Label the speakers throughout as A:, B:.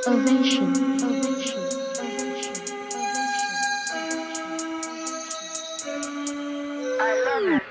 A: Ovation. I love it.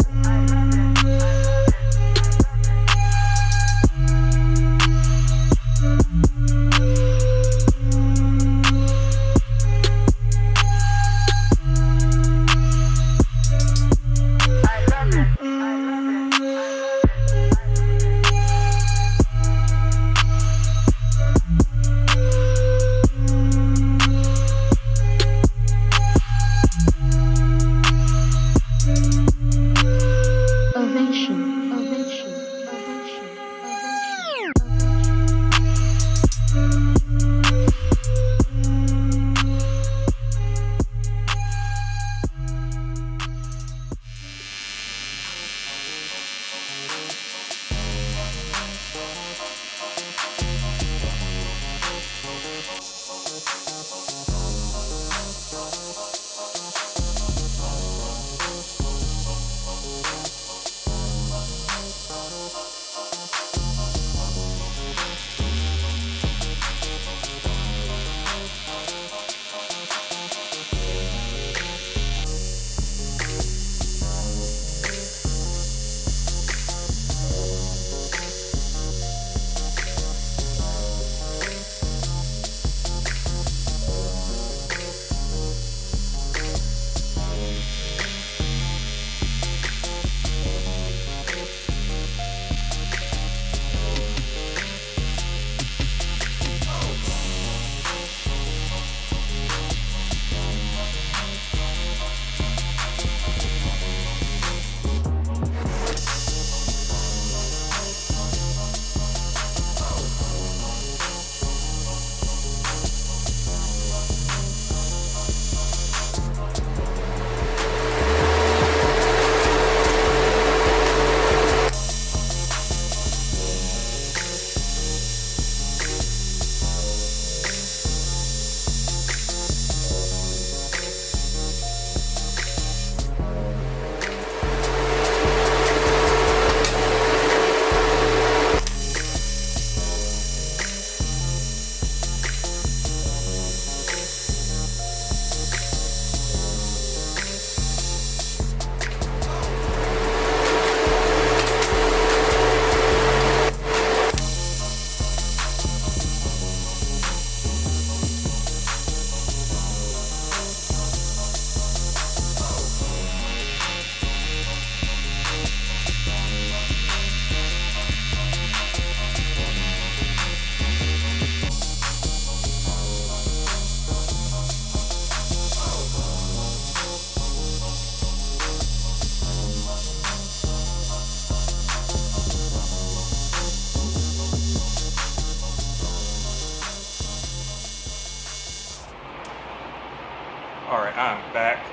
B: Alright, I'm back.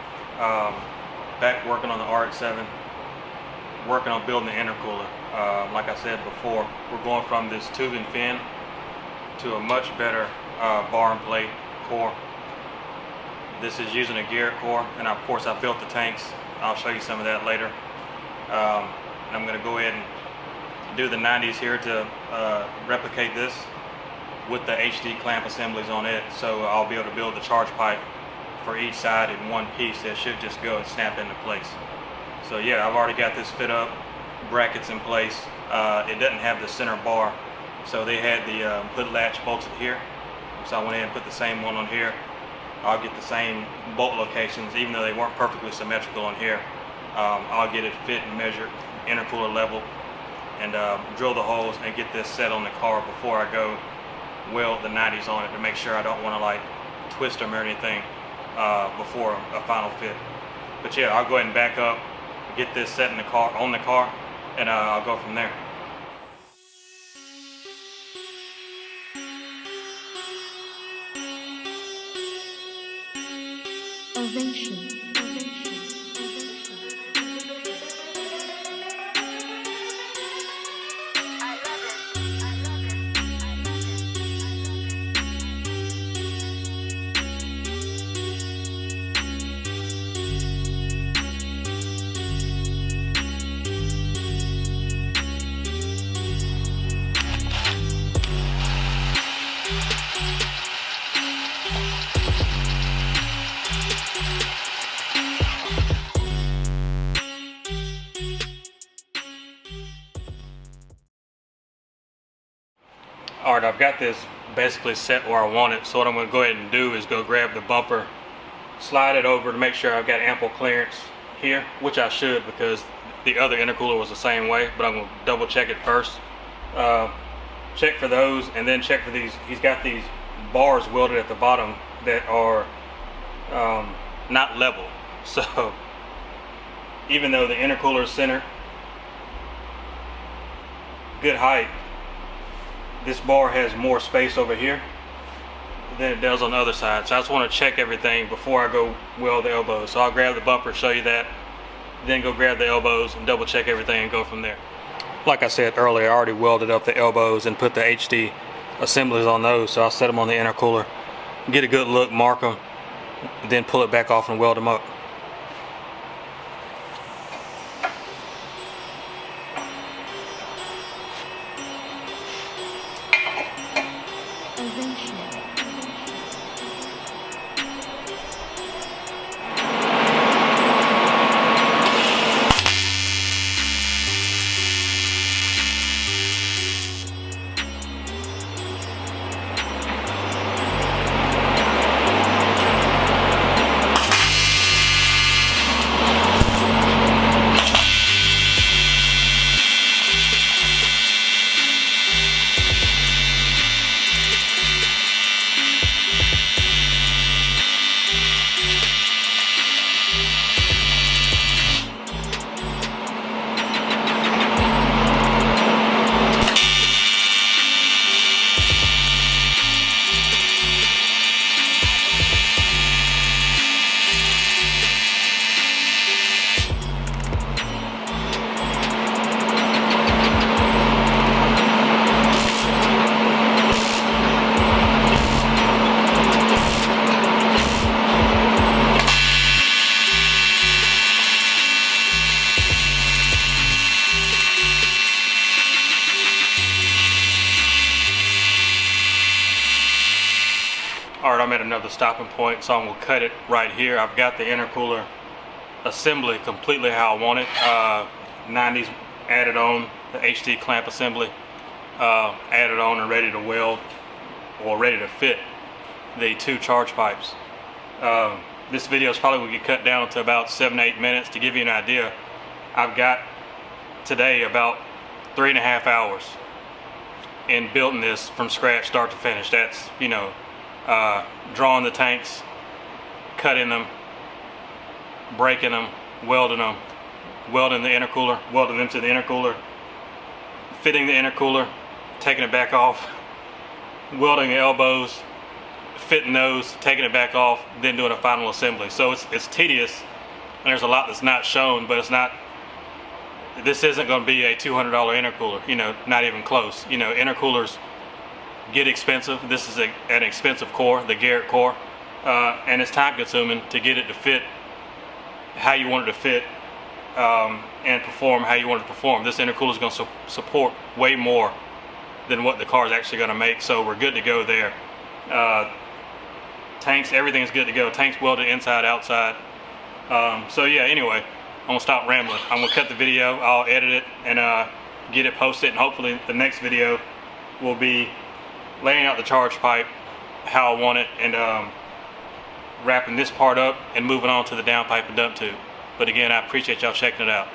B: Back working on the RX7, working on building the intercooler. Like I said before, we're going from this tube and fin to a much better bar and plate core. This is using a Garrett core, and of course I built the tanks. I'll show you some of that later. I'm going to go ahead and do the 90s here to replicate this with the HD clamp assemblies on it, so I'll be able to build the charge pipe for each side in one piece that should just go and snap into place. So yeah, I've already got this fit up, brackets in place. It doesn't have the center bar, so they had the hood latch bolted here, so I went ahead and put the same one on here. I'll get the same bolt locations, even though they weren't perfectly symmetrical on here. I'll get it fit and measured, intercooler level, and drill the holes and get this set on the car before I go weld the 90s on it, to make sure I don't want to like twist them or anything before a final fit. But yeah, I'll go ahead and back up, get this set in the car, on the car, and I'll go from there.
A: Ovation.
B: Alright, I've got this basically set where I want it, so what I'm going to go ahead and do is go grab the bumper, slide it over to make sure I've got ample clearance here, which I should because the other intercooler was the same way, but I'm going to double check it first. Check for those, and then check for these. He's got these bars welded at the bottom that are not level, so even though the intercooler is centered, good height, this bar has more space over here than it does on the other side. So I just want to check everything before I go weld the elbows. So I'll grab the bumper, show you that, then go grab the elbows and double check everything and go from there. Like I said earlier, I already welded up the elbows and put the HD assemblies on those, so I'll set them on the intercooler, get a good look, mark them, then pull it back off and weld them up. Alright, I'm at another stopping point, so I'm going to cut it right here. I've got the intercooler assembly completely how I want it. 90s added on, the HD clamp assembly added on and ready to weld or ready to fit the two charge pipes. This video is probably going to get cut down to about 7-8 minutes. To give you an idea, I've got today about 3.5 hours in building this from scratch, start to finish. That's, you know, drawing the tanks, cutting them, breaking them, welding the intercooler, welding them to the intercooler, fitting the intercooler, taking it back off, welding the elbows, fitting those, taking it back off, then doing a final assembly. So it's tedious, and there's a lot that's not shown, but it's not, this isn't going to be a $200 intercooler, you know, not even close. You know, intercoolers get expensive. This is an expensive core, the Garrett core, and it's time consuming to get it to fit how you want it to fit and perform how you want it to perform. This intercooler is going to support way more than what the car is actually going to make, so we're good to go there. Tanks, everything's good to go. Tanks welded inside, outside. So yeah, anyway, I'm going to stop rambling. I'm going to cut the video, I'll edit it and get it posted, and hopefully the next video will be laying out the charge pipe how I want it, and wrapping this part up and moving on to the downpipe and dump tube. But again, I appreciate y'all checking it out.